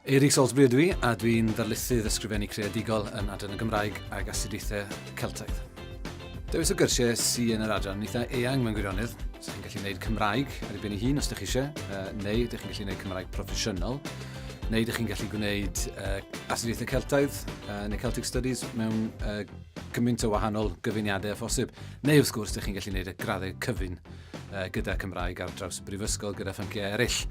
Eirig Salisbury ydw i, a dwi'n ddarlithydd ysgrifennu creadigol yn Adran y Gymraeg ag Astudiaethau Celtaidd. Dewis o gyrsiau sy'n yn yr adran eitha eang mewn gwirionedd. So chi'n gallu gwneud Cymraeg ar ei ben ei hun os ydych chi eisiau, neu ydych chi'n gallu gwneud Cymraeg proffesiynol, neu ydych chi'n gallu gwneud Astudiaethau Celtaidd neu Celtic Studies mewn gymaint o wahanol gyfuniadau a phosib. Neu wrth gwrs, ydych chi'n gallu gwneud y graddau cyfun gyda Cymraeg ar draws y Prifysgol gyda phynciau eraill.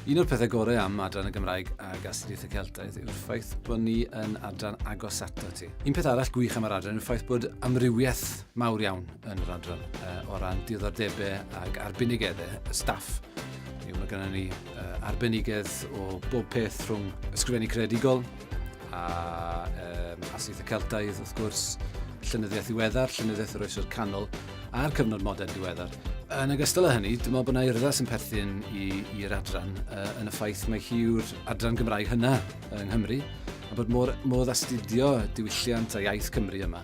Un o'r pethau gorau am Adran y Gymraeg ag Astudiaethau Celtaidd yw'r ffaith bod ni yn adran agos ato ti. Un peth arall gwych am yr adran yw'r ffaith bod amrywiaeth mawr iawn yn yr adran o ran diddordebau ag arbenigeddau y staff. Mae gennym ni arbenigedd o bob peth rhwng ysgrifennu creadigol a Astudiaethau Celtaidd, wrth gwrs, llenyddiaeth ddiweddar, llenyddiaeth yr oesoedd canol a'r cyfnod modern diweddar. Yn ogystal â hynny, dwi'n meddwl bod yna urddas yn perthyn i'r adran yn y ffaith mae hi yw'r adran Gymraeg hynna yng Nghymru, a bod modd astudio diwylliant a iaith Cymru yma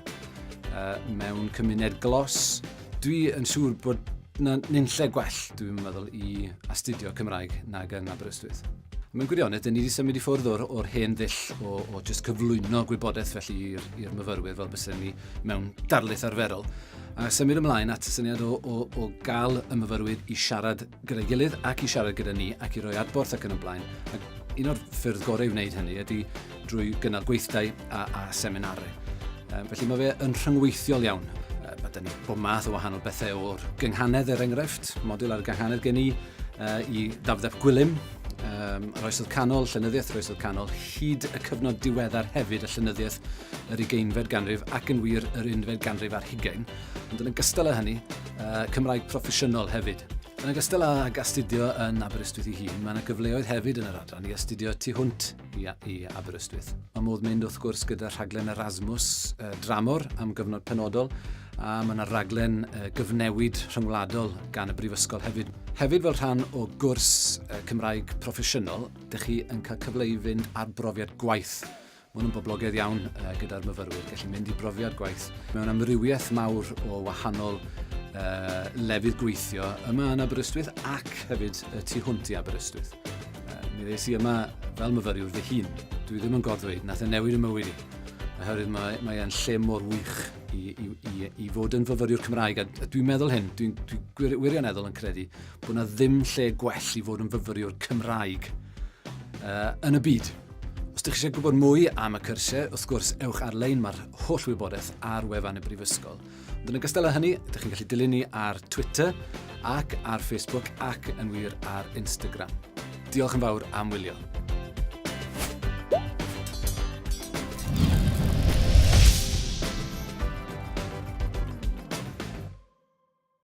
mewn cymuned glos. Dwi yn siŵr bod yna nunlle gwell, dwi'n meddwl, i astudio Cymraeg nag yn Aberystwyth. Mewn gwirionedd, dyn ni wedi symud i ffwrdd o'r hen ddull o jyst cyflwyno gwybodaeth felly i'r myfyrwyr fel bysyn ni mewn darlith arferol. A symud ymlaen at y syniad o gael y myfyrwyr i siarad gyda'i gilydd ac i siarad gyda ni ac i roi adborth ac yn y blaen. Ac un o'r ffyrdd gorau i wneud hynny ydy drwy gynnal gweithdai a seminarau. Felly mae fe yn rhyngweithiol iawn. Mae dyn ni bob math o wahanol bethau o'r gynghanedd enghraifft, model ar gynghanedd gen i dafodeth gwilym, yr oesoedd canol, llenyddiaeth yr oesoedd canol, hyd y cyfnod diweddar hefyd y llenyddiaeth yr 20fed ganrif ac yn wir yr 11fed ganrif ar 20. Ond yn ogystal â hynny, Cymraeg proffesiynol hefyd. Yn ogystal ag astudio yn Aberystwyth ei hun, mae yna gyfleoedd hefyd yn yr adran i astudio tu hwnt i Aberystwyth. Mae modd mynd wrth gwrs gyda rhaglen Erasmus dramor am gyfnod penodol, a mae yna raglen gyfnewid rhyngwladol gan y Brifysgol hefyd. Hefyd fel rhan o gwrs Cymraeg proffesiynol, ydych chi yn cael cyfle i fynd ar brofiad gwaith. Mae hwn yn boblogaidd iawn gyda'r myfyrwyr, gallu mynd i brofiad gwaith mewn amrywiaeth mawr o wahanol lefydd gweithio yma yn Aberystwyth ac hefyd tu hwnt i Aberystwyth. Mi ddeis i yma fel myfyriwr fy hun, dwi ddim yn goddweud, nath e newid y mywyd i. Oherwydd mae e'n lle mor wych i fod yn fyfyriwr Cymraeg. A dwi'n meddwl hyn, dwi'n wirioneddol yn credu bod yna ddim lle gwell i fod yn fyfyriwr Cymraeg yn y byd. Os ydych chi eisiau gwybod mwy am y cyrsiau, wrth gwrs, ewch ar-lein, mae'r holl wybodaeth ar wefan y Brifysgol. Ond yn ogystal â hynny, ydych chi'n gallu dilyn ni ar Twitter ac ar Facebook ac yn wir ar Instagram. Diolch yn fawr am wylio.